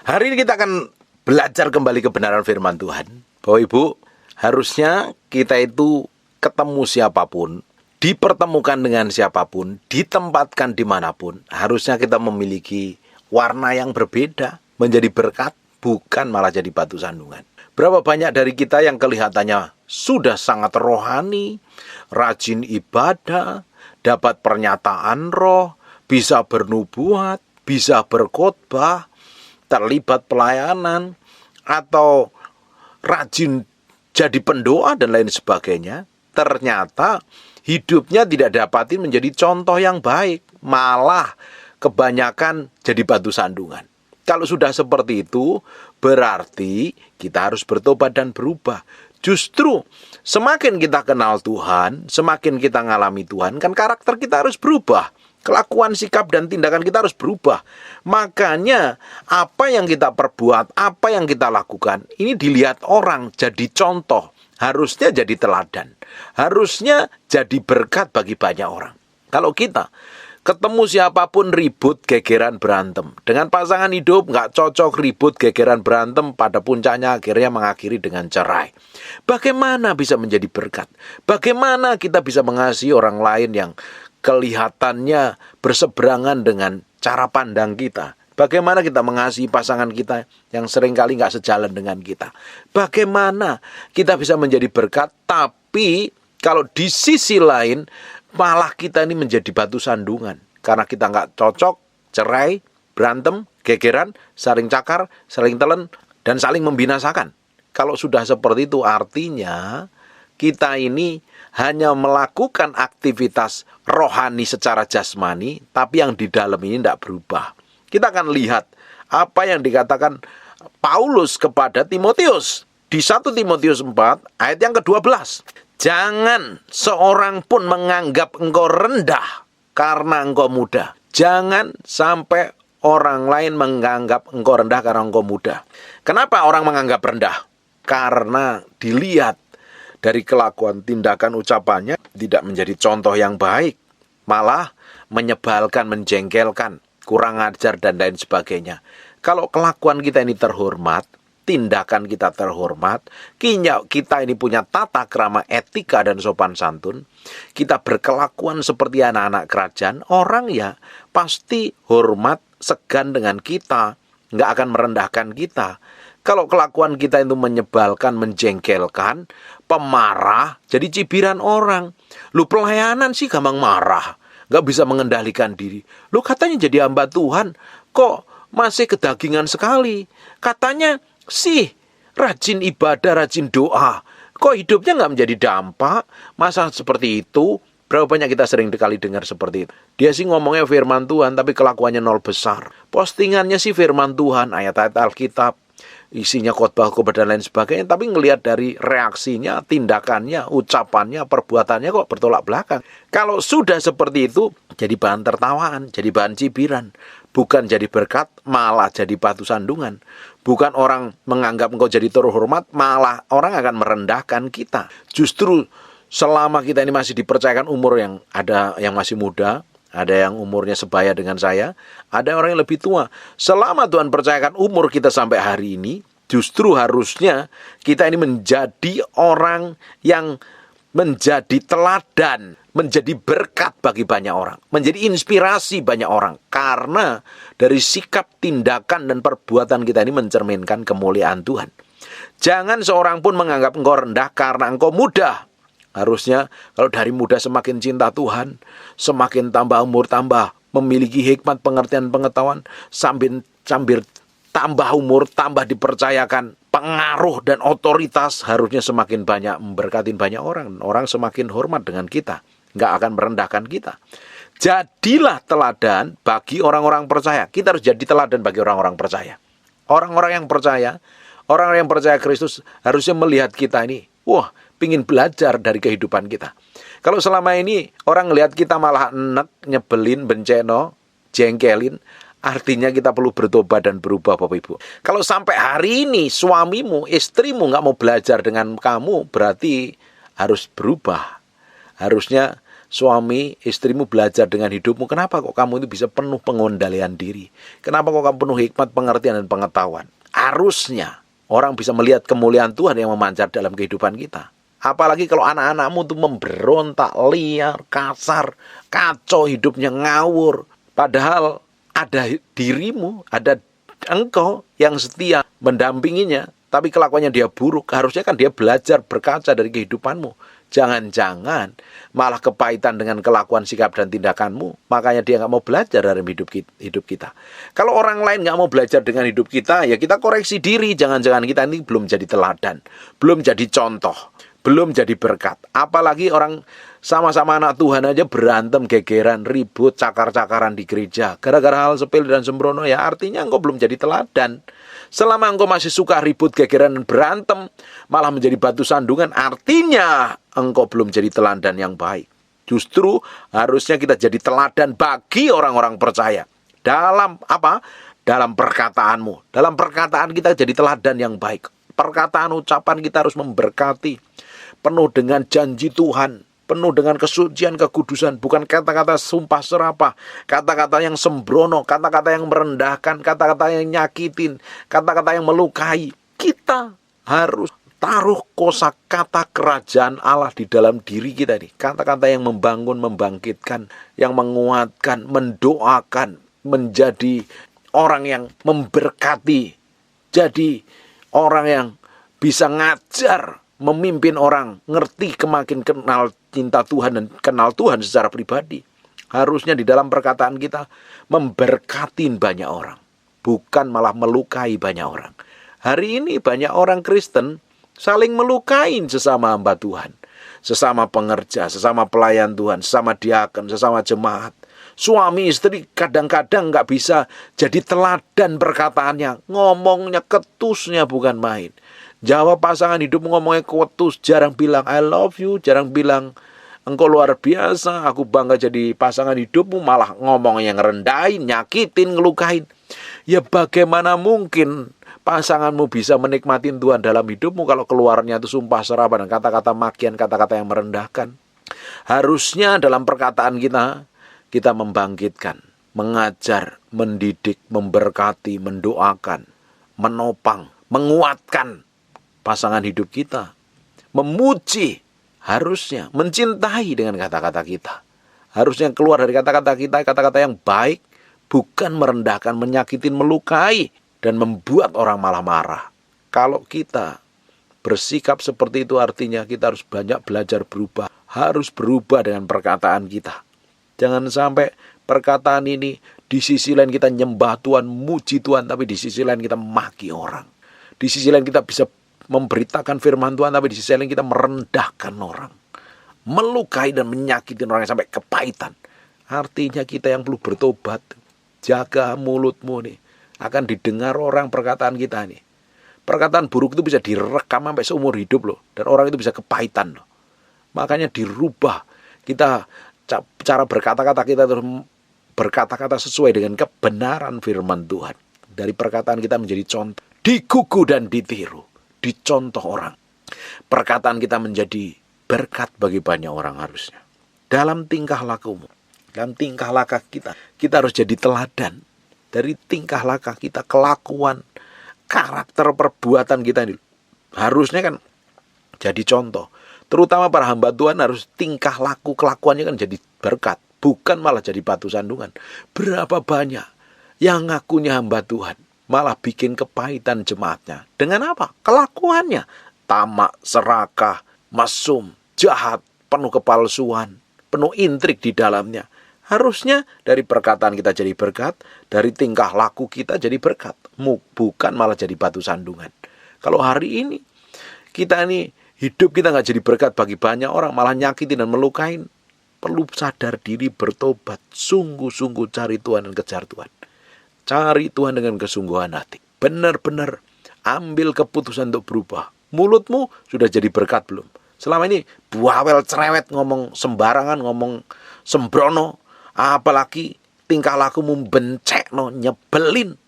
Hari ini kita akan belajar kembali kebenaran firman Tuhan. Bapak Ibu, harusnya kita itu ketemu siapapun, dipertemukan dengan siapapun, ditempatkan dimanapun, harusnya kita memiliki warna yang berbeda, menjadi berkat, bukan malah jadi batu sandungan. Berapa banyak dari kita yang kelihatannya sudah sangat rohani, rajin ibadah, dapat pernyataan roh, bisa bernubuat, bisa berkhotbah, terlibat pelayanan, atau rajin jadi pendoa dan lain sebagainya. Ternyata hidupnya tidak dapatin menjadi contoh yang baik, malah kebanyakan jadi batu sandungan. Kalau sudah seperti itu, berarti kita harus bertobat dan berubah. Justru semakin kita kenal Tuhan, semakin kita ngalami Tuhan, kan karakter kita harus berubah. Kelakuan, sikap, dan tindakan kita harus berubah. Makanya apa yang kita perbuat, apa yang kita lakukan, ini dilihat orang jadi contoh. Harusnya jadi teladan. Harusnya jadi berkat bagi banyak orang. Kalau kita ketemu siapapun ribut, gegeran, berantem. Dengan pasangan hidup nggak cocok, ribut, gegeran, berantem. Pada puncaknya akhirnya mengakhiri dengan cerai. Bagaimana bisa menjadi berkat? Bagaimana kita bisa mengasihi orang lain yang kelihatannya berseberangan dengan cara pandang kita? Bagaimana kita mengasihi pasangan kita yang seringkali nggak sejalan dengan kita? Bagaimana kita bisa menjadi berkat, tapi kalau di sisi lain malah kita ini menjadi batu sandungan. Karena kita nggak cocok, cerai, berantem, gegeran, saling cakar, saling telan, dan saling membinasakan. Kalau sudah seperti itu artinya kita ini hanya melakukan aktivitas rohani secara jasmani, tapi yang di dalam ini tidak berubah. Kita akan lihat apa yang dikatakan Paulus kepada Timotius di 1 Timotius 4 ayat yang ke-12. Jangan seorang pun menganggap engkau rendah karena engkau muda. Jangan sampai orang lain menganggap engkau rendah karena engkau muda. Kenapa orang menganggap rendah? Karena dilihat dari kelakuan, tindakan, ucapannya tidak menjadi contoh yang baik, malah menyebalkan, menjengkelkan, kurang ajar, dan lain sebagainya. Kalau kelakuan kita ini terhormat, tindakan kita terhormat, kita ini punya tata krama, etika, dan sopan santun, kita berkelakuan seperti anak-anak kerajaan, orang ya pasti hormat, segan dengan kita, nggak akan merendahkan kita. Kalau kelakuan kita itu menyebalkan, menjengkelkan, pemarah, jadi cibiran orang. Lu pelayanan sih gampang marah, gak bisa mengendalikan diri. Lu katanya jadi hamba Tuhan, kok masih kedagingan sekali. Katanya sih rajin ibadah, rajin doa, kok hidupnya gak menjadi dampak. Masa seperti itu? Berapa banyak kita sering kali dengar seperti itu. Dia sih ngomongnya firman Tuhan, tapi kelakuannya nol besar. Postingannya sih firman Tuhan, ayat-ayat Alkitab, isinya khotbah dan lain sebagainya, tapi ngelihat dari reaksinya, tindakannya, ucapannya, perbuatannya kok bertolak belakang. Kalau sudah seperti itu, jadi bahan tertawaan, jadi bahan cibiran, bukan jadi berkat, malah jadi batu sandungan. Bukan orang menganggap engkau jadi terhormat, malah orang akan merendahkan kita. Justru selama kita ini masih dipercayakan umur yang ada yang masih muda, ada yang umurnya sebaya dengan saya, ada orang yang lebih tua. Selama Tuhan percayakan umur kita sampai hari ini, justru harusnya kita ini menjadi orang yang menjadi teladan, menjadi berkat bagi banyak orang, menjadi inspirasi banyak orang. Karena dari sikap, tindakan, dan perbuatan kita ini mencerminkan kemuliaan Tuhan. Jangan seorang pun menganggap engkau rendah karena engkau muda. Harusnya kalau dari muda semakin cinta Tuhan, semakin tambah umur, tambah memiliki hikmat, pengertian, pengetahuan, sambil tambah umur, tambah dipercayakan pengaruh dan otoritas, harusnya semakin banyak memberkati banyak orang. Orang semakin hormat dengan kita, nggak akan merendahkan kita. Jadilah teladan bagi orang-orang percaya. Kita harus jadi teladan bagi orang-orang percaya. Orang-orang yang percaya Kristus harusnya melihat kita ini, wah, pingin belajar dari kehidupan kita. Kalau selama ini orang ngelihat kita malah enek, nyebelin, benceno, jengkelin, artinya kita perlu bertobat dan berubah, Bapak Ibu. Kalau sampai hari ini suamimu, istrimu nggak mau belajar dengan kamu, berarti harus berubah. Harusnya suami, istrimu belajar dengan hidupmu. Kenapa kok kamu itu bisa penuh pengendalian diri? Kenapa kok kamu penuh hikmat, pengertian, dan pengetahuan? Harusnya orang bisa melihat kemuliaan Tuhan yang memancar dalam kehidupan kita. Apalagi kalau anak-anakmu itu memberontak, liar, kasar, kacau hidupnya, ngawur. Padahal ada dirimu, ada engkau yang setia mendampinginya, tapi kelakuannya dia buruk. Harusnya kan dia belajar berkaca dari kehidupanmu. Jangan-jangan malah kepahitan dengan kelakuan, sikap, dan tindakanmu. Makanya dia nggak mau belajar dari hidup kita. Kalau orang lain nggak mau belajar dengan hidup kita, ya kita koreksi diri. Jangan-jangan kita ini belum jadi teladan, belum jadi contoh, belum jadi berkat. Apalagi orang sama-sama anak Tuhan aja berantem, gegeran, ribut, cakar-cakaran di gereja. Gara-gara hal sepele dan sembrono, ya artinya engkau belum jadi teladan. Selama engkau masih suka ribut, gegeran, dan berantem, malah menjadi batu sandungan, artinya engkau belum jadi teladan yang baik. Justru harusnya kita jadi teladan bagi orang-orang percaya. Dalam apa? Dalam perkataanmu. Dalam perkataan kita jadi teladan yang baik. Perkataan, ucapan kita harus memberkati, penuh dengan janji Tuhan, penuh dengan kesucian, kekudusan, bukan kata-kata sumpah serapah, kata-kata yang sembrono, kata-kata yang merendahkan, kata-kata yang nyakitin, kata-kata yang melukai. Kita harus taruh kosakata kerajaan Allah di dalam diri kita nih. Kata-kata yang membangun, membangkitkan, yang menguatkan, mendoakan, menjadi orang yang memberkati, jadi orang yang bisa ngajar, memimpin orang, ngerti, makin kenal cinta Tuhan dan kenal Tuhan secara pribadi. Harusnya di dalam perkataan kita memberkatin banyak orang, bukan malah melukai banyak orang. Hari ini banyak orang Kristen saling melukai sesama hamba Tuhan, sesama pengerja, sesama pelayan Tuhan, sesama diaken, sesama jemaat. Suami istri kadang-kadang gak bisa jadi teladan perkataannya, ngomongnya ketusnya bukan main. Jawab pasangan hidup ngomongnya ketus, jarang bilang I love you, jarang bilang engkau luar biasa, aku bangga jadi pasangan hidupmu, malah ngomong yang rendahin, nyakitin, ngelukain. Ya bagaimana mungkin pasanganmu bisa menikmatin Tuhan dalam hidupmu kalau keluarnya itu sumpah serapah dan kata-kata makian, kata-kata yang merendahkan. Harusnya dalam perkataan kita membangkitkan, mengajar, mendidik, memberkati, mendoakan, menopang, menguatkan pasangan hidup kita, memuji, harusnya mencintai dengan kata-kata kita. Harusnya keluar dari kata-kata kita, kata-kata yang baik, bukan merendahkan, menyakitin, melukai, dan membuat orang malah marah. Kalau kita bersikap seperti itu, artinya kita harus banyak belajar berubah, harus berubah dengan perkataan kita. Jangan sampai perkataan ini di sisi lain kita nyembah Tuhan, muji Tuhan, tapi di sisi lain kita maki orang. Di sisi lain kita bisa memberitakan firman Tuhan, tapi di sisi lain kita merendahkan orang, melukai dan menyakiti orang sampai kepahitan. Artinya kita yang perlu bertobat. Jaga mulutmu nih, akan didengar orang perkataan kita nih. Perkataan buruk itu bisa direkam sampai seumur hidup loh, dan orang itu bisa kepahitan loh. Makanya dirubah. Kita cara berkata-kata kita terus berkata-kata sesuai dengan kebenaran firman Tuhan. Dari perkataan kita menjadi contoh, digugu dan ditiru, dicontoh orang. Perkataan kita menjadi berkat bagi banyak orang harusnya. Dalam tingkah lakumu, dalam tingkah laku kita harus jadi teladan. Dari tingkah laku kita, kelakuan, karakter, perbuatan kita ini harusnya kan jadi contoh. Terutama para hamba Tuhan harus tingkah laku, kelakuannya kan jadi berkat, bukan malah jadi batu sandungan. Berapa banyak yang ngakunya hamba Tuhan malah bikin kepahitan jemaatnya. Dengan apa? Kelakuannya. Tamak, serakah, mesum, jahat, penuh kepalsuan, penuh intrik di dalamnya. Harusnya dari perkataan kita jadi berkat, dari tingkah laku kita jadi berkat, bukan malah jadi batu sandungan. Kalau hari ini kita ini hidup kita nggak jadi berkat bagi banyak orang, malah nyakitin dan melukain, perlu sadar diri, bertobat, sungguh-sungguh cari Tuhan dan kejar Tuhan. Cari Tuhan dengan kesungguhan hati. Benar-benar ambil keputusan untuk berubah. Mulutmu sudah jadi berkat belum? Selama ini bawel cerewet, ngomong sembarangan, ngomong sembrono, apalagi tingkah lakumu bencekno, nyebelin.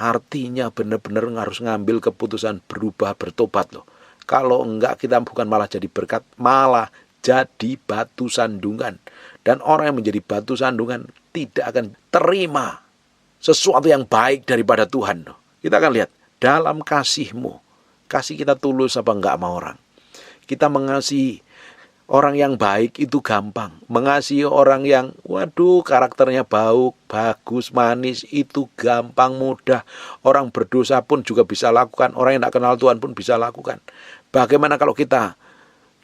Artinya benar-benar harus ngambil keputusan berubah, bertobat loh. Kalau enggak, kita bukan malah jadi berkat, malah jadi batu sandungan. Dan orang yang menjadi batu sandungan tidak akan terima sesuatu yang baik daripada Tuhan. Kita akan lihat dalam kasih-Mu. Kasih kita tulus apa enggak sama orang. Kita mengasihi orang yang baik itu gampang. Mengasihi orang yang karakternya bagus, manis itu gampang, mudah. Orang berdosa pun juga bisa lakukan. Orang yang tidak kenal Tuhan pun bisa lakukan. Bagaimana kalau kita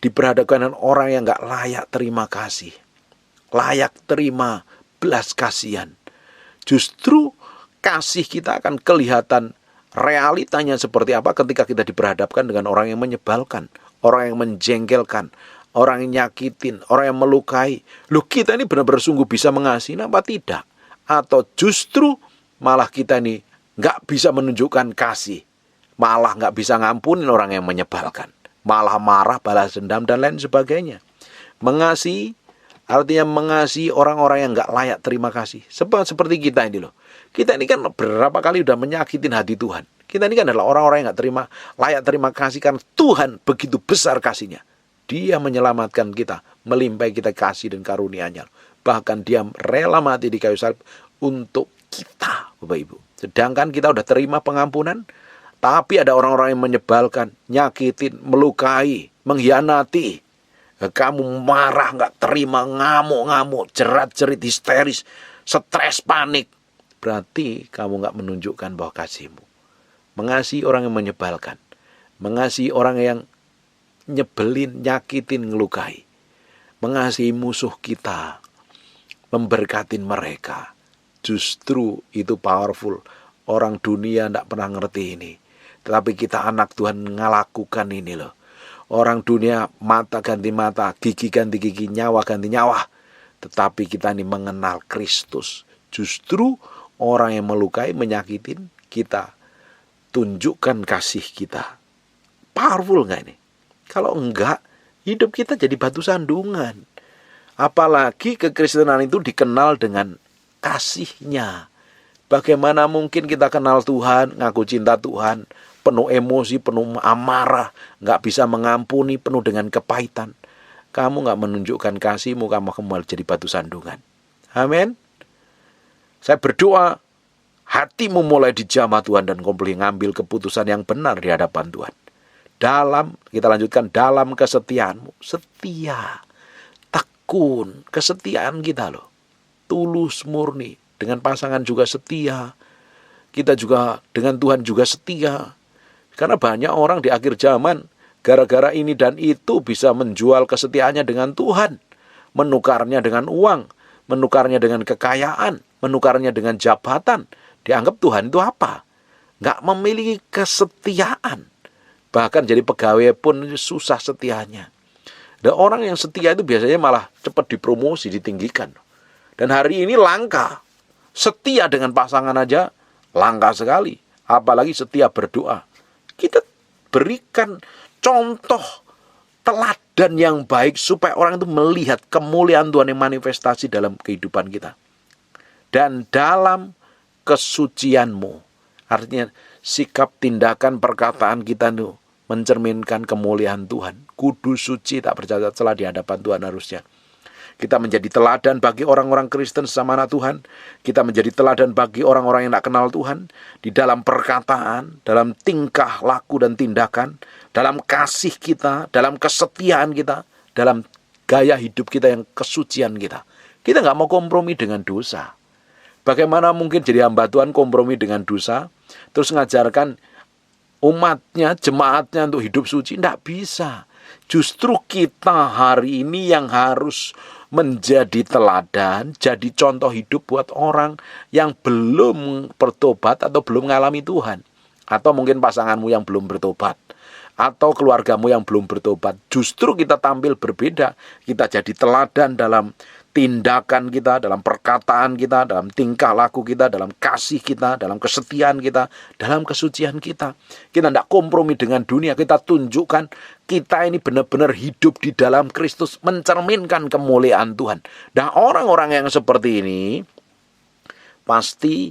diperhadapkan dengan orang yang enggak layak terima kasih, layak terima belas kasihan? Justru kasih kita akan kelihatan realitanya seperti apa ketika kita diperhadapkan dengan orang yang menyebalkan, orang yang menjengkelkan, orang yang nyakitin, orang yang melukai. Loh, kita ini benar-benar sungguh bisa mengasihi apa tidak? Atau justru malah kita ini nggak bisa menunjukkan kasih, malah nggak bisa ngampunin orang yang menyebalkan, malah marah, balas dendam, dan lain sebagainya. Mengasihi artinya mengasihi orang-orang yang nggak layak terima kasih. Seperti kita ini loh. Kita ini kan berapa kali udah menyakitin hati Tuhan. Kita ini kan adalah orang-orang yang nggak layak terima kasih karena Tuhan begitu besar kasihnya. Dia menyelamatkan kita, melimpahi kita kasih dan karunia-Nya. Bahkan Dia rela mati di kayu salib untuk kita, Bapak Ibu. Sedangkan kita udah terima pengampunan, tapi ada orang-orang yang menyebalkan, nyakitin, melukai, mengkhianati. Kamu marah, nggak terima, ngamuk-ngamuk, jerat-jerit, histeris, stres, panik. Berarti kamu nggak menunjukkan bahwa kasih-Mu. Mengasihi orang yang menyebalkan, mengasihi orang yang nyebelin, nyakitin, ngelukai, mengasihi musuh kita, memberkatin mereka. Justru itu powerful. Orang dunia tidak pernah ngerti ini. Tetapi kita anak Tuhan ngelakukan ini loh. Orang dunia mata ganti mata, gigi ganti gigi, nyawa ganti nyawa. Tetapi kita ini mengenal Kristus. Justru orang yang melukai, menyakitin, kita tunjukkan kasih kita. Powerful nggak ini? Kalau enggak, hidup kita jadi batu sandungan. Apalagi kekristenan itu dikenal dengan kasih-Nya. Bagaimana mungkin kita kenal Tuhan, ngaku cinta Tuhan, penuh emosi, penuh amarah, nggak bisa mengampuni, penuh dengan kepahitan. Kamu nggak menunjukkan kasih-Mu, kamu kembali jadi batu sandungan. Amin. Saya berdoa, hatimu mulai dijamah Tuhan dan kamu boleh ngambil keputusan yang benar di hadapan Tuhan. Kita lanjutkan, dalam kesetiaanmu. Setia, tekun, kesetiaan kita loh. Tulus, murni. Dengan pasangan juga setia. Kita juga dengan Tuhan juga setia. Karena banyak orang di akhir zaman, gara-gara ini dan itu bisa menjual kesetiaannya dengan Tuhan. Menukarnya dengan uang, menukarnya dengan kekayaan, menukarnya dengan jabatan. Dianggap Tuhan itu apa? Nggak memiliki kesetiaan. Bahkan jadi pegawai pun susah setianya. Dan orang yang setia itu biasanya malah cepat dipromosi, ditinggikan. Dan hari ini langka. Setia dengan pasangan aja langka sekali. Apalagi setia berdoa. Kita berikan contoh teladan yang baik supaya orang itu melihat kemuliaan Tuhan yang manifestasi dalam kehidupan kita. Dan dalam kesucian-Mu. Artinya sikap, tindakan, perkataan kita itu mencerminkan kemuliaan Tuhan. Kudus, suci, tak bercacat celah di hadapan Tuhan harusnya. Kita menjadi teladan bagi orang-orang Kristen sesama anak Tuhan. Kita menjadi teladan bagi orang-orang yang tak kenal Tuhan. Di dalam perkataan, dalam tingkah, laku, dan tindakan. Dalam kasih kita, dalam kesetiaan kita. Dalam gaya hidup kita yang kesucian kita. Kita nggak mau kompromi dengan dosa. Bagaimana mungkin jadi hamba Tuhan kompromi dengan dosa, terus ngajarkan umatnya, jemaatnya untuk hidup suci? Tidak bisa. Justru kita hari ini yang harus menjadi teladan, jadi contoh hidup buat orang yang belum bertobat atau belum mengalami Tuhan. Atau mungkin pasanganmu yang belum bertobat. Atau keluargamu yang belum bertobat. Justru kita tampil berbeda. Kita jadi teladan dalam tindakan kita, dalam perkataan kita, dalam tingkah laku kita, dalam kasih kita, dalam kesetiaan kita, dalam kesucian kita. Kita tidak kompromi dengan dunia, kita tunjukkan kita ini benar-benar hidup di dalam Kristus, mencerminkan kemuliaan Tuhan. Dan orang-orang yang seperti ini pasti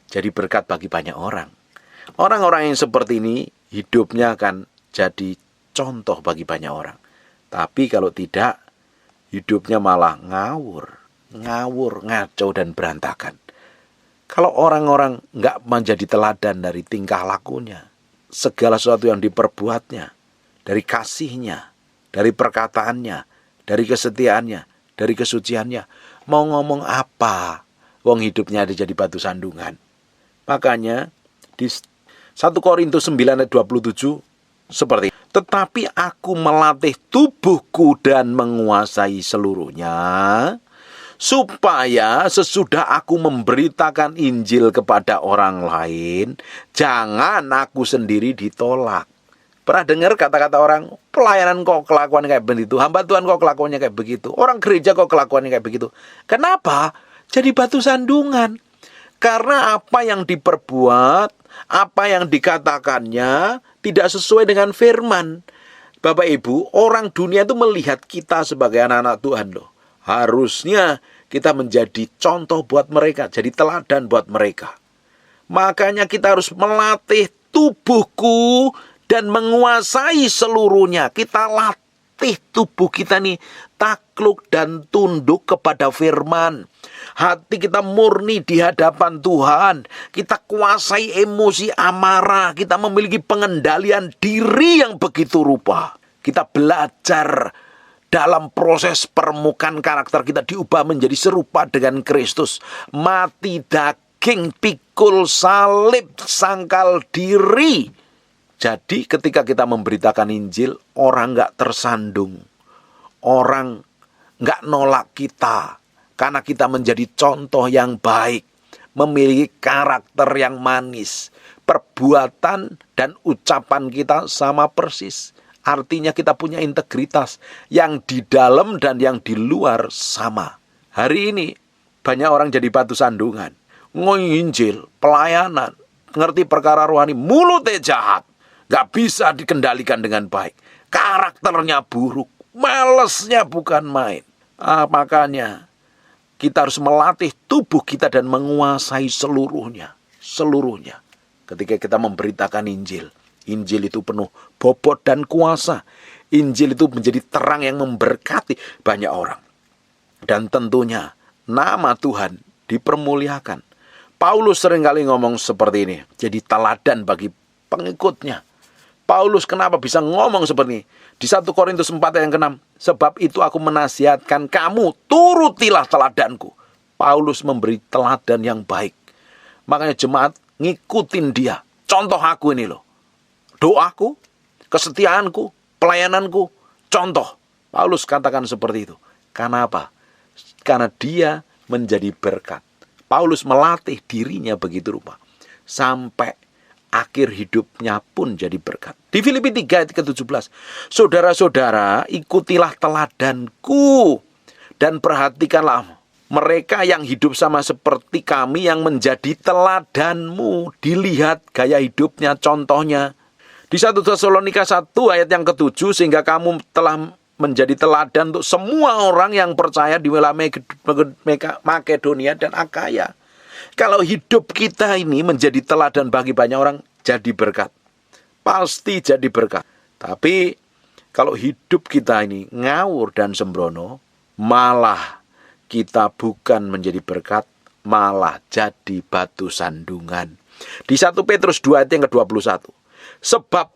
jadi berkat bagi banyak orang. Orang-orang yang seperti ini hidupnya akan jadi contoh bagi banyak orang. Tapi kalau tidak, hidupnya malah ngawur, ngaco dan berantakan. Kalau orang-orang nggak menjadi teladan dari tingkah lakunya, segala sesuatu yang diperbuatnya, dari kasihnya, dari perkataannya, dari kesetiaannya, dari kesuciannya, mau ngomong apa? Wong hidupnya ada jadi batu sandungan. Makanya di 1 Korintus 9 ayat 27 seperti, tetapi aku melatih tubuhku dan menguasai seluruhnya, supaya sesudah aku memberitakan Injil kepada orang lain, jangan aku sendiri ditolak. Pernah dengar kata-kata orang, pelayanan kok kelakuan kayak begitu, hamba Tuhan kok kelakuannya kayak begitu, orang gereja kok kelakuannya kayak begitu. Kenapa? Jadi batu sandungan. Karena apa yang diperbuat, apa yang dikatakannya tidak sesuai dengan firman. Bapak Ibu, orang dunia itu melihat kita sebagai anak-anak Tuhan loh. Harusnya kita menjadi contoh buat mereka, jadi teladan buat mereka. Makanya kita harus melatih tubuhku dan menguasai seluruhnya. Kita latih tubuh kita nih takluk dan tunduk kepada firman. Hati kita murni di hadapan Tuhan. Kita kuasai emosi amarah. Kita memiliki pengendalian diri yang begitu rupa. Kita belajar dalam proses permukaan karakter kita diubah menjadi serupa dengan Kristus. Mati daging, pikul salib, sangkal diri. Jadi ketika kita memberitakan Injil, orang gak tersandung. Orang gak nolak kita. Karena kita menjadi contoh yang baik. Memiliki karakter yang manis. Perbuatan dan ucapan kita sama persis. Artinya kita punya integritas yang di dalam dan yang di luar sama. Hari ini banyak orang jadi batu sandungan. Nginjil, pelayanan, ngerti perkara rohani, mulutnya jahat. Gak bisa dikendalikan dengan baik. Karakternya buruk, malesnya bukan main. Makanya kita harus melatih tubuh kita dan menguasai seluruhnya. Seluruhnya. Ketika kita memberitakan Injil. Injil itu penuh bobot dan kuasa. Injil itu menjadi terang yang memberkati banyak orang. Dan tentunya nama Tuhan dipermuliakan. Paulus seringkali ngomong seperti ini. Jadi teladan bagi pengikutnya. Paulus kenapa bisa ngomong seperti ini? Di 1 Korintus 4 ayat yang ke-6. Sebab itu aku menasihatkan kamu, turutilah teladanku. Paulus memberi teladan yang baik. Makanya jemaat ngikutin dia. Contoh aku ini loh. Doaku, kesetiaanku, pelayananku, contoh. Paulus katakan seperti itu. Karena apa? Karena dia menjadi berkat. Paulus melatih dirinya begitu rupa. Sampai akhir hidupnya pun jadi berkat. Di Filipi 3 ayat ke-17. Saudara-saudara, ikutilah teladanku. Dan perhatikanlah mereka yang hidup sama seperti kami yang menjadi teladanmu. Dilihat gaya hidupnya, contohnya. Di 1 Tesalonika 1 ayat yang ke-7, sehingga kamu telah menjadi teladan untuk semua orang yang percaya di wilayah Makedonia dan Akaya. Kalau hidup kita ini menjadi teladan bagi banyak orang, jadi berkat. Pasti jadi berkat. Tapi kalau hidup kita ini ngawur dan sembrono, malah kita bukan menjadi berkat, malah jadi batu sandungan. Di 1 Petrus 2 ayat yang ke-21. Sebab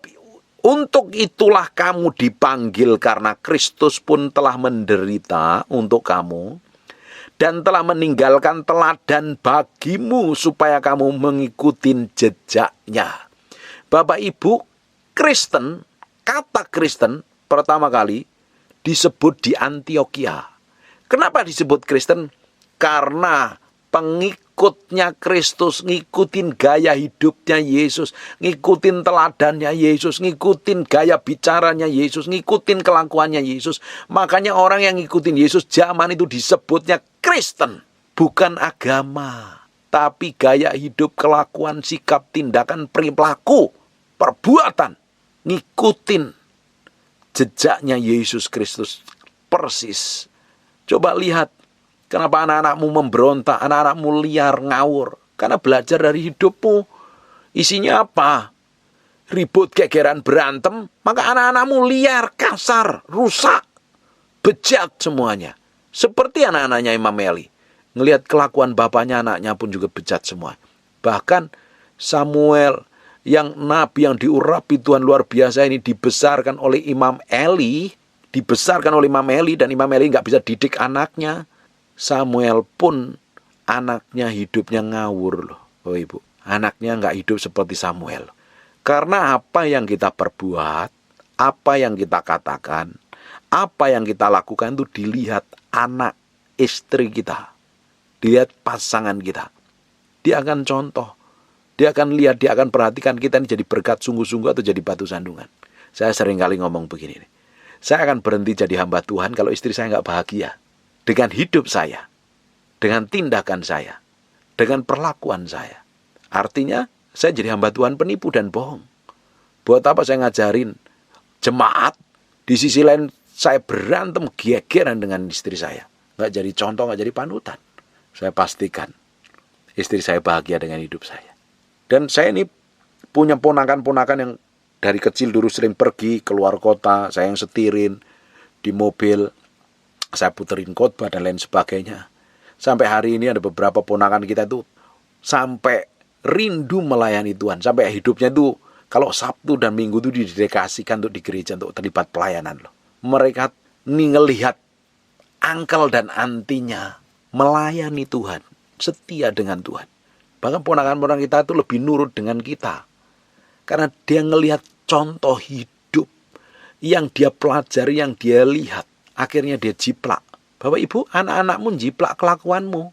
untuk itulah kamu dipanggil, karena Kristus pun telah menderita untuk kamu dan telah meninggalkan teladan bagimu supaya kamu mengikuti jejaknya. Bapak Ibu, Kristen, kata Kristen pertama kali disebut di Antioquia. Kenapa disebut Kristen? Karena pengikutnya Kristus ngikutin gaya hidupnya Yesus, ngikutin teladannya Yesus, ngikutin gaya bicaranya Yesus, ngikutin kelakuannya Yesus. Makanya orang yang ngikutin Yesus zaman itu disebutnya Kristen, bukan agama, tapi gaya hidup, kelakuan, sikap, tindakan, perilaku, perbuatan, ngikutin jejaknya Yesus Kristus persis. Coba lihat. Kenapa anak-anakmu memberontak, anak-anakmu liar, ngawur? Karena belajar dari hidupmu. Isinya apa? ribut, gegeran, berantem, maka anak-anakmu liar, kasar, rusak, bejat semuanya. Seperti anak-anaknya Imam Eli. Ngelihat kelakuan bapaknya, anaknya pun juga bejat semua. Bahkan Samuel yang nabi yang diurapi Tuhan luar biasa ini dibesarkan oleh Imam Eli. Dan Imam Eli nggak bisa didik anaknya. Samuel pun anaknya hidupnya ngawur loh, oh ibu. Anaknya nggak hidup seperti Samuel. Karena apa yang kita perbuat, apa yang kita katakan, apa yang kita lakukan itu dilihat anak istri kita. Dilihat pasangan kita. Dia akan contoh. Dia akan lihat, dia akan perhatikan kita ini jadi berkat sungguh-sungguh atau jadi batu sandungan. Saya sering kali ngomong begini nih. Saya akan berhenti jadi hamba Tuhan kalau istri saya nggak bahagia. Dengan hidup saya. Dengan tindakan saya. Dengan perlakuan saya. Artinya, saya jadi hamba Tuhan penipu dan bohong. Buat apa saya ngajarin jemaat? Di sisi lain, saya berantem gegeran dengan istri saya. Nggak jadi contoh, nggak jadi panutan. Saya pastikan istri saya bahagia dengan hidup saya. Dan saya ini punya ponakan-ponakan yang dari kecil dulu sering pergi keluar kota. Saya yang setirin di mobil. Saya puterin khotbah dan lain sebagainya. Sampai hari ini ada beberapa ponakan kita itu sampai rindu melayani Tuhan. Sampai hidupnya itu kalau Sabtu dan Minggu itu didedikasikan untuk di gereja untuk terlibat pelayanan loh. Mereka nih ngelihat angkel dan antinya melayani Tuhan, setia dengan Tuhan. Bahkan ponakan-ponakan kita itu lebih nurut dengan kita. Karena dia ngelihat contoh hidup yang dia pelajari, yang dia lihat. Akhirnya dia jiplak. Bapak Ibu, anak-anakmu jiplak kelakuanmu,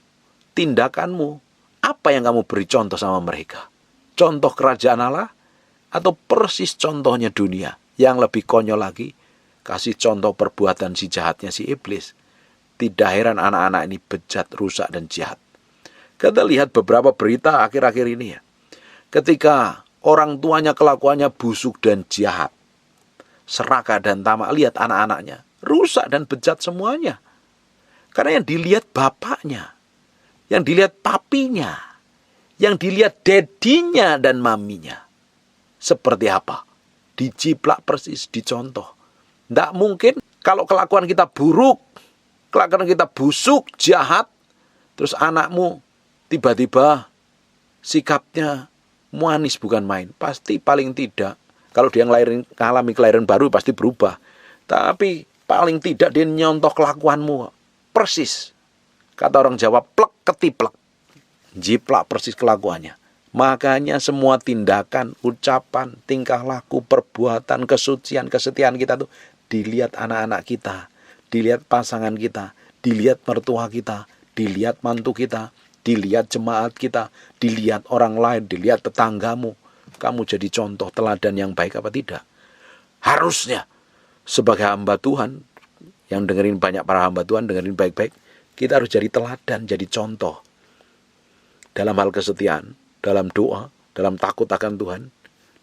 tindakanmu. Apa yang kamu beri contoh sama mereka? Contoh kerajaan Allah? Atau persis contohnya dunia? Yang lebih konyol lagi, kasih contoh perbuatan si jahatnya si iblis. Tidak heran anak-anak ini bejat, rusak, dan jahat. Kita lihat beberapa berita akhir-akhir ini ya. Ketika orang tuanya kelakuannya busuk dan jahat, serakah dan tamak, lihat anak-anaknya. Rusak dan bejat semuanya. Karena yang dilihat bapaknya, yang dilihat papinya, yang dilihat dedinya dan maminya. Seperti apa? Dijiplak persis, dicontoh. Tidak mungkin kalau kelakuan kita buruk, kelakuan kita busuk, jahat, terus anakmu tiba-tiba sikapnya manis bukan main. Pasti paling tidak, kalau dia ngalami kelahiran baru pasti berubah. Tapi paling tidak dia nyontoh kelakuanmu persis. Kata orang Jawa, plek ketiplek. Jiplak persis kelakuannya. Makanya semua tindakan, ucapan, tingkah laku, perbuatan, kesucian, kesetiaan kita tuh dilihat anak-anak kita, dilihat pasangan kita, dilihat mertua kita, dilihat mantu kita, dilihat jemaat kita, dilihat orang lain, dilihat tetanggamu. Kamu jadi contoh teladan yang baik apa tidak? Harusnya sebagai hamba Tuhan, yang dengerin banyak para hamba Tuhan, dengerin baik-baik, kita harus jadi teladan, jadi contoh. Dalam hal kesetiaan, dalam doa, dalam takut akan Tuhan,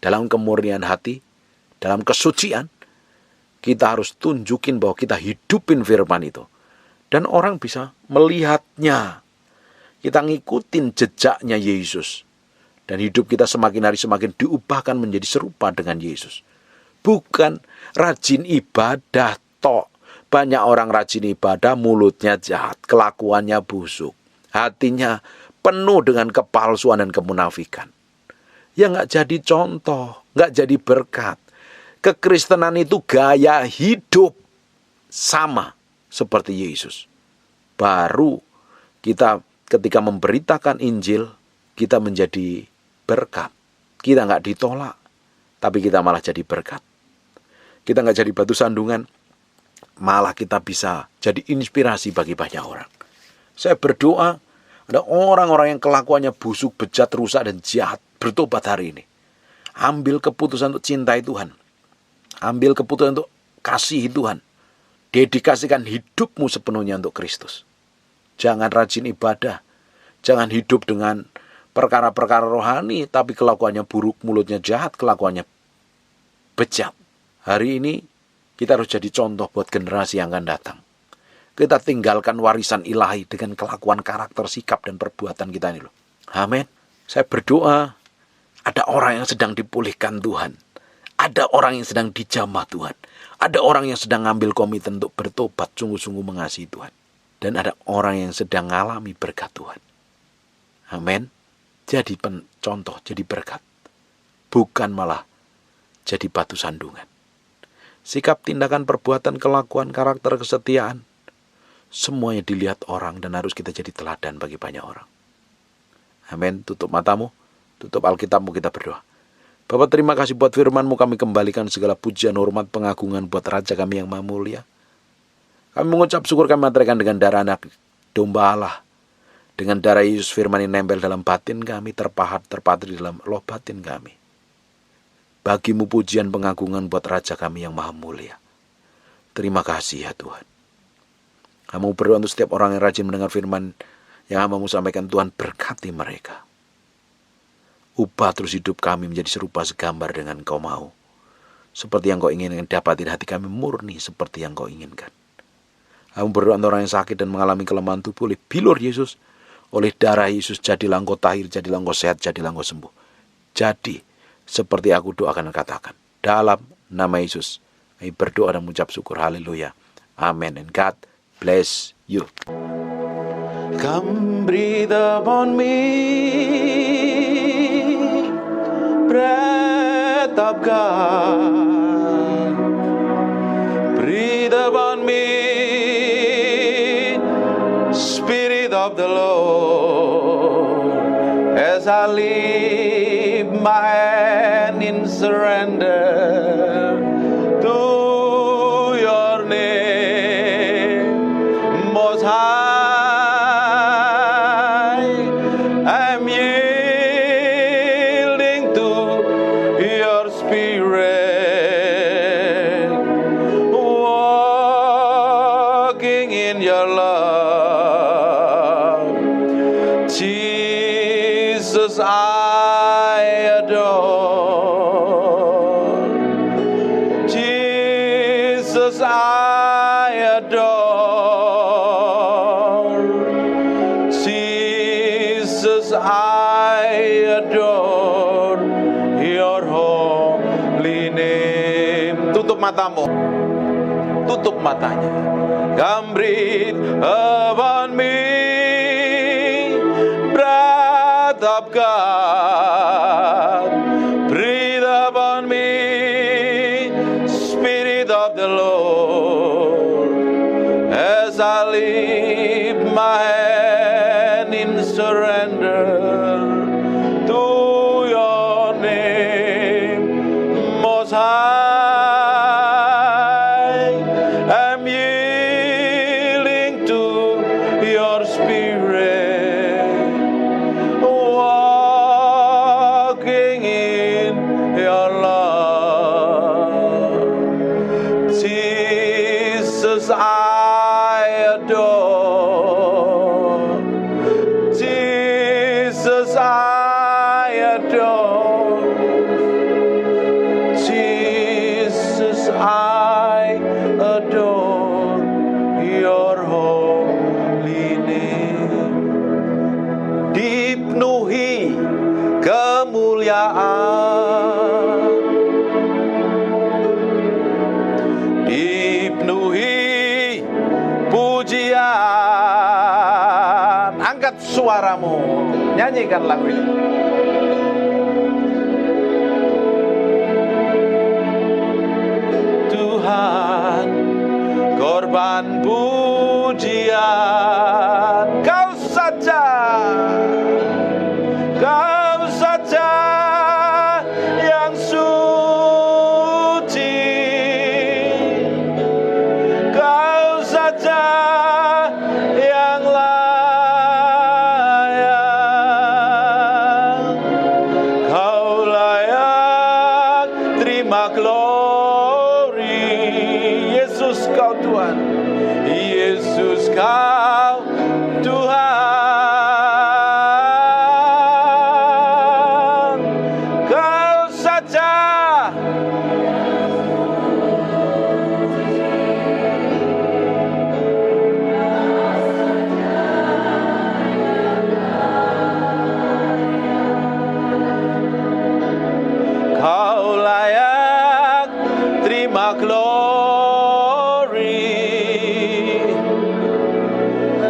dalam kemurnian hati, dalam kesucian, kita harus tunjukin bahwa kita hidupin firman itu. Dan orang bisa melihatnya. Kita ngikutin jejaknya Yesus. Dan hidup kita semakin hari semakin diubahkan menjadi serupa dengan Yesus. Bukan rajin ibadah tok. Banyak orang rajin ibadah, mulutnya jahat, kelakuannya busuk. Hatinya penuh dengan kepalsuan dan kemunafikan. Ya nggak jadi contoh, nggak jadi berkat. Kekristenan itu gaya hidup sama seperti Yesus. Baru kita ketika memberitakan Injil, kita menjadi berkat. Kita nggak ditolak, tapi kita malah jadi berkat. Kita nggak jadi batu sandungan, malah kita bisa jadi inspirasi bagi banyak orang. Saya berdoa, ada orang-orang yang kelakuannya busuk, bejat, rusak, dan jahat bertobat hari ini. Ambil keputusan untuk cintai Tuhan. Ambil keputusan untuk kasihi Tuhan. Dedikasikan hidupmu sepenuhnya untuk Kristus. Jangan rajin ibadah. Jangan hidup dengan perkara-perkara rohani, tapi kelakuannya buruk, mulutnya jahat, kelakuannya bejat. Hari ini kita harus jadi contoh buat generasi yang akan datang. Kita tinggalkan warisan ilahi dengan kelakuan karakter, sikap, dan perbuatan kita ini loh. Amin. Saya berdoa, Ada orang yang sedang dipulihkan Tuhan. Ada orang yang sedang dijamah Tuhan. Ada orang yang sedang ngambil komitmen untuk bertobat, sungguh-sungguh mengasihi Tuhan. Dan ada orang yang sedang mengalami berkat Tuhan. Amin. Jadi contoh, jadi berkat. Bukan malah jadi batu sandungan. Sikap, tindakan, perbuatan, kelakuan, karakter, kesetiaan, semuanya dilihat orang dan harus kita jadi teladan bagi banyak orang. Amin. Tutup matamu, tutup Alkitabmu, kita berdoa. Bapak, terima kasih buat firman-Mu, kami kembalikan segala pujian, hormat, pengagungan buat Raja kami yang maha mulia. Kami mengucap syukur, kami materaikan dengan darah anak domba Allah. Dengan darah Yesus, firman yang nempel dalam batin kami, terpatri dalam loh batin kami. Bagimu pujian, pengagungan buat Raja kami yang maha mulia. Terima kasih ya Tuhan. Kamu berdoa untuk setiap orang yang rajin mendengar firman yang hamba-Mu sampaikan. Tuhan, berkati mereka. Ubah terus hidup kami menjadi serupa segambar dengan Kau mau. Seperti yang Kau inginkan, dapatin hati kami murni seperti yang Kau inginkan. Kamu berdoa untuk orang yang sakit dan mengalami kelemahan tubuh, oleh bilur Yesus, oleh darah Yesus, jadilah engkau tahir, jadilah engkau sehat, jadilah engkau sembuh. Jadi, seperti aku doakan dan katakan. Dalam nama Yesus, kami berdoa dan mengucap syukur. Haleluya. Amen. And God bless you. Come breathe upon me, breath of God. Breathe upon me, Spirit of the Lord, as I lift my hand in surrender to your name, Most High. I'm yielding to your Spirit, walking in your love. Jesus, I adore. Jesus, I adore. Jesus, I adore your holy name. Tutup matamu. Tutup matanya. Come breathe upon me, breath of God. Breathe upon me, Spirit of the Lord, as I lift my hand in surrender to your name, Most High. I'm yielding to your Spirit, walking in your love. Jesus, I adore. Jesus, I adore. Jesus, I adore your holy name. Dipenuhi kemuliaan, dipenuhi pujian. Angkat suaramu, nyanyikan lagu ini. Tuhan, korban pujian Kau saja, Kau saja yang suci, Kau saja yang layak, Kau layak terima glory. Yesus, Kau Tuhan. Yesus, Kau Tuhan. Kau saja. terima glory.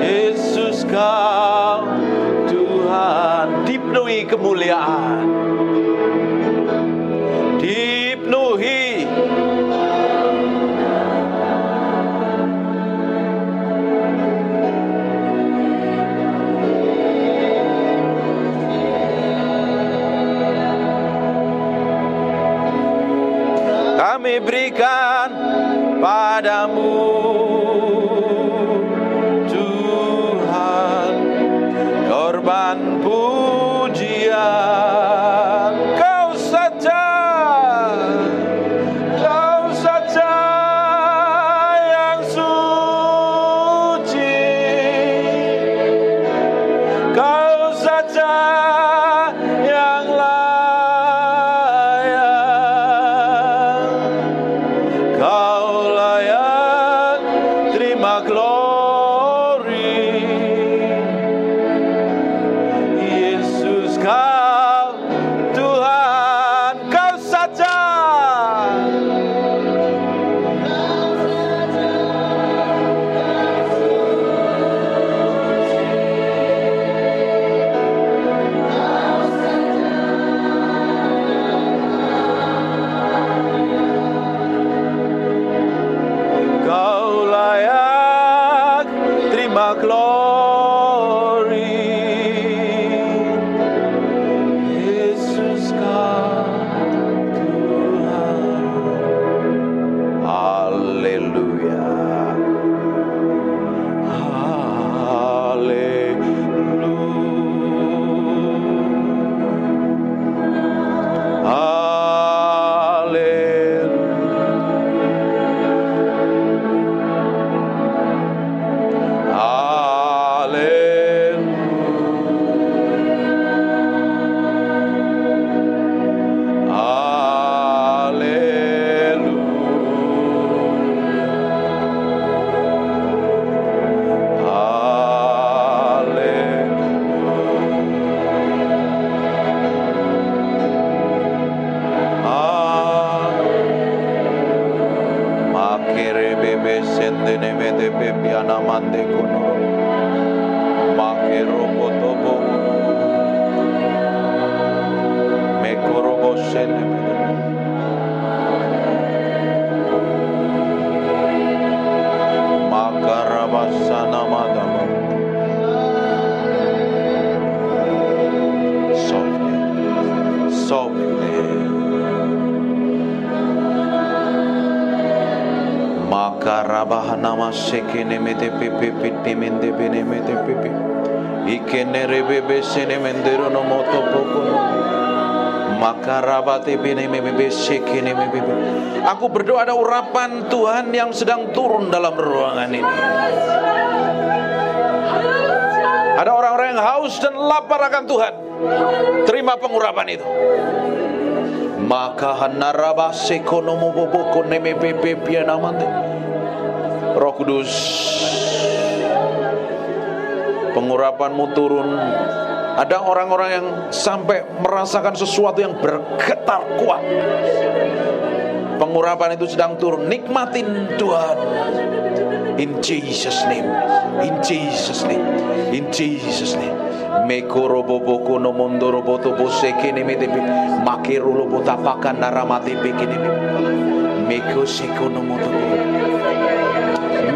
Yesus Kau Tuhan, dipenuhi kemuliaan, dipenuhi kami berikan padamu Tuhan korban pujian. Kau saja yang suci, Kau saja yang layak, Kau layak terima glory. Yesus Kau Tuhan, Kau saja. Kau layak terima glory. Yesus Kau Tuhan. Haleluya. Makarabahana sekene mete pepe pitimende bene mete pepe ikene rebebe sene mendero no moto pokono makarabate bene mebe sekene mebe. Aku berdoa ada urapan Tuhan yang sedang turun dalam ruangan ini. Ada orang-orang yang haus dan lapar akan Tuhan. Terima pengurapan itu. Maka hanaraba sekonomo boboko neme pepe pianamante. Roh Kudus, pengurapanmu turun. Ada orang-orang yang sampai merasakan sesuatu yang bergetar kuat. Pengurapan itu sedang turun. Nikmatin Tuhan. In Jesus name, in Jesus name, in Jesus name. Mekorobobo no mondoroboto boseke nemetepe makerolo botapakan naramate pekeneme mekoseko no motobo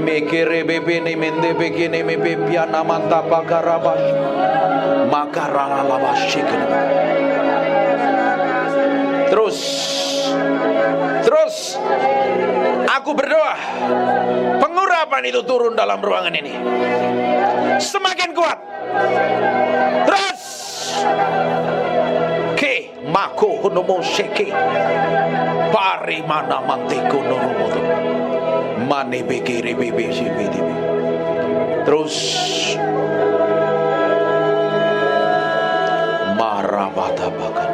mekerebebe ne mende pekene mepe piana manta pakarabash makarala labashike. Terus aku berdoa pengurapan itu turun dalam ruangan ini semakin kuat. Terus ke mako honomo sheke pari mana manteko noromoto mane bekere bebe shebede. Terus marabata bakan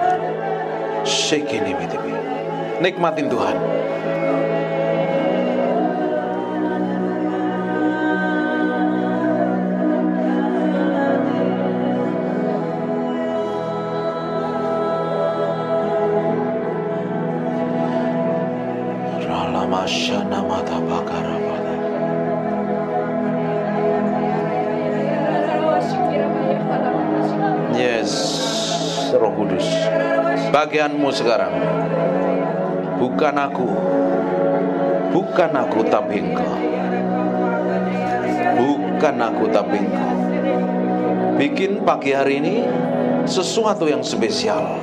sheke nebede. Nikmatin Tuhan. Ramasana mata bakara pada. Yes, Roh Kudus. Bagianmu sekarang. Bukan aku tapi Engkau. Bukan aku tapi Engkau. Bikin pagi hari ini sesuatu yang spesial.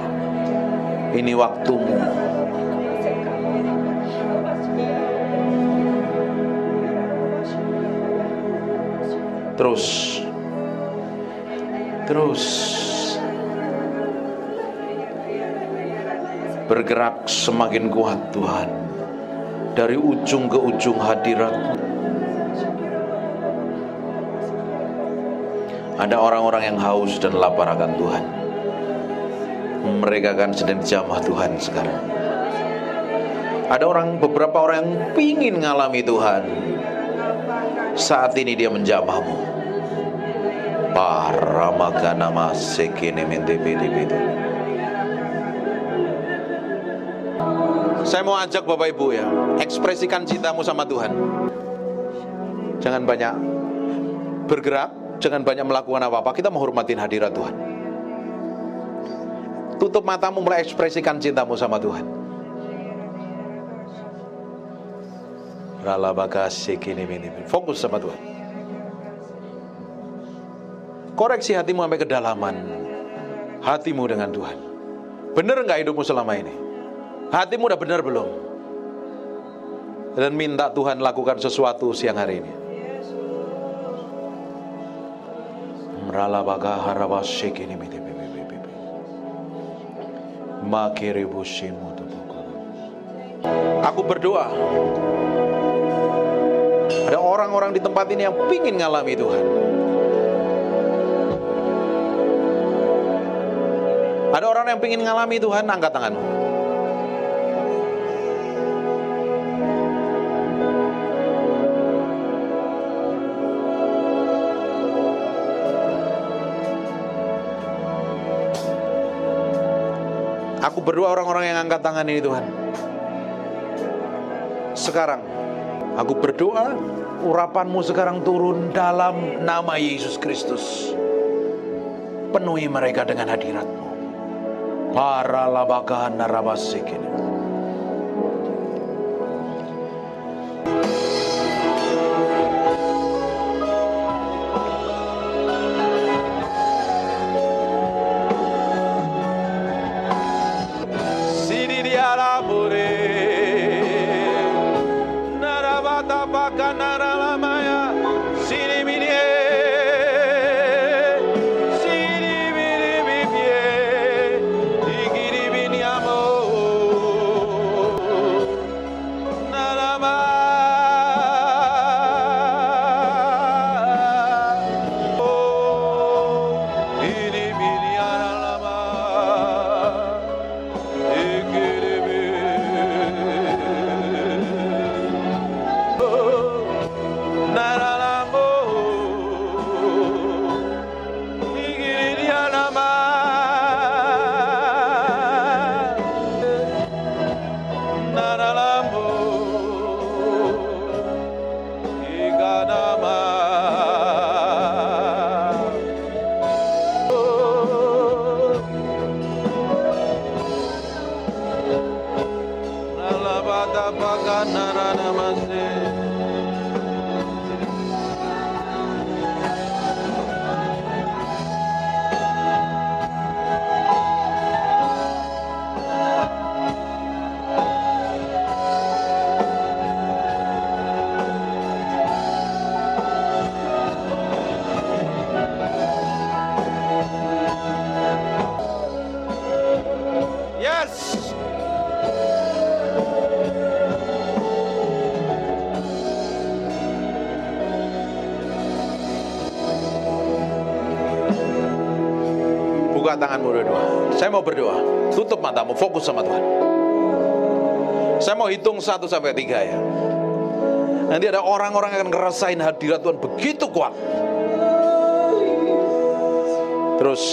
Ini waktumu. Terus bergerak semakin kuat Tuhan, dari ujung ke ujung hadirat. Ada orang-orang yang haus dan lapar akan Tuhan. Mereka akan sedang jamah Tuhan sekarang. Ada beberapa orang yang pingin ngalami Tuhan. Saat ini dia menjamahmu. Paramagana sekene mentebede. Saya mau ajak Bapak Ibu ya, ekspresikan cintamu sama Tuhan. Jangan banyak bergerak, jangan banyak melakukan apa-apa. Kita menghormatin hadirat Tuhan. Tutup matamu, mulai ekspresikan cintamu sama Tuhan. Fokus sama Tuhan. Koreksi hatimu sampai kedalaman. Hatimu dengan Tuhan. Benar nggak hidupmu selama ini? Hatimu udah benar belum? Dan minta Tuhan lakukan sesuatu siang hari ini. Aku berdoa. Ada orang-orang di tempat ini yang pingin ngalami Tuhan. Ada orang yang pingin ngalami Tuhan, angkat tanganmu. Aku berdoa orang-orang yang angkat tangan ini Tuhan. Sekarang aku berdoa urapanmu sekarang turun dalam nama Yesus Kristus. Penuhi mereka dengan hadirat-Mu. Para labakan narabasikin. Sini dia labure. Narabata baka naralamaya. Sini minie. Buka tanganmu berdoa. Saya mau berdoa. Tutup matamu, fokus sama Tuhan. Saya mau hitung 1 sampai 3 ya. Nanti ada orang-orang yang akan ngerasain hadirat Tuhan begitu kuat. Terus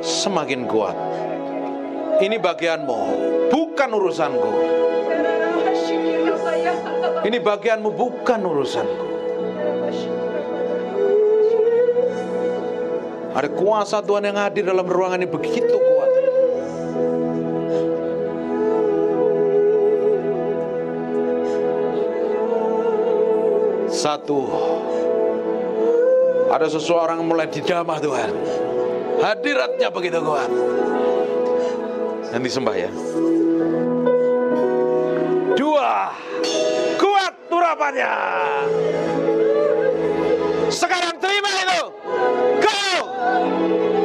semakin kuat. Ini bagianmu, bukan urusanku. Ini bagianmu, bukan urusanku. Ada kuasa Tuhan yang hadir dalam ruangan ini begitu kuat. Satu, ada seseorang mulai didamah Tuhan. Hadiratnya begitu kuat. Nanti sembah ya. Dua, kuat urapannya. Sekarang terima itu. Go!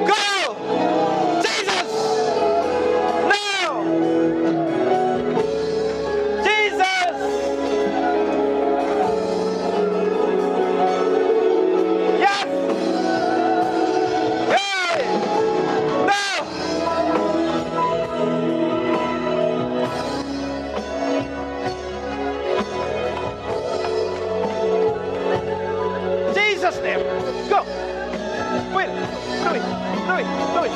Go! Jesus! Now! Jesus! Yes! Hey! Now! Jesus' name. Go! Will! Do it! Do it! Do it!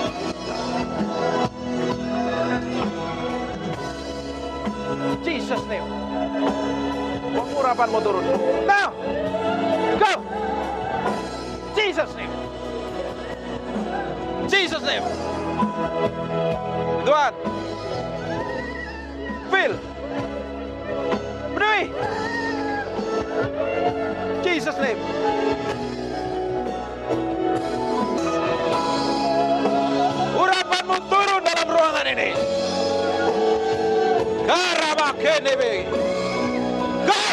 Jesus' name. Pengurapanmu turun. Now! Go! Jesus' name. Jesus' name. Tuhan. Will! Berdui! Jesus' name. Urapanmu turun dalam ruangan ini. Karabakenebe. Go!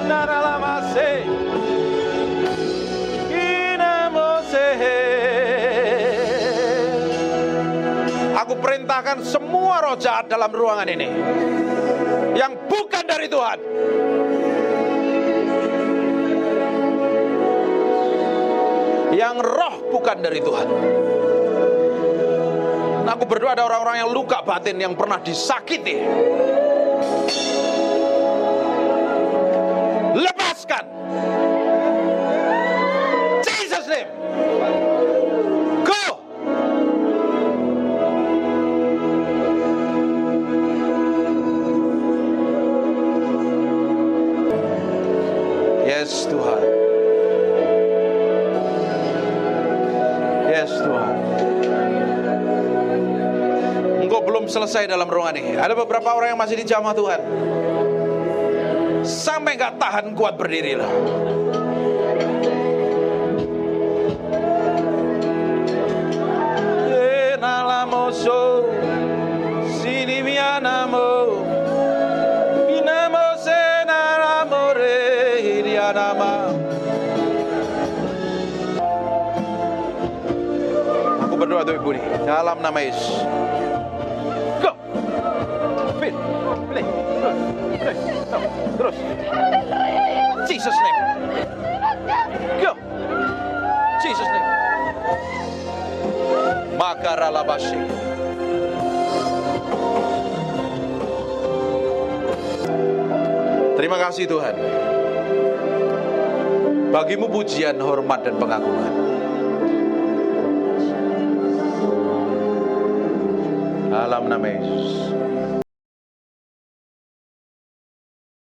Naralamase. Inamose. Aku perintahkan semua roh jahat dalam ruangan ini yang bukan dari Tuhan, yang roh bukan dari Tuhan. Aku berdoa ada orang-orang yang luka batin, yang pernah disakiti. Lepaskan. Jesus name. Go. Yes Tuhan. Yes Tuhan. Engkau belum selesai dalam ruangan ini. Ada beberapa orang yang masih dijamah Tuhan. Sampai gak tahan kuat berdiri lah. Enalamoso sini mianamo minamo senalamore hirianama. Aku berdoa untuk ibu ini dalam nama Yesus. Go, fit, play, terus. Jesus name. Go. Jesus name. Makaralabashi. Terima kasih Tuhan. Bagimu pujian, hormat dan pengagungan. Dalam nama Yesus.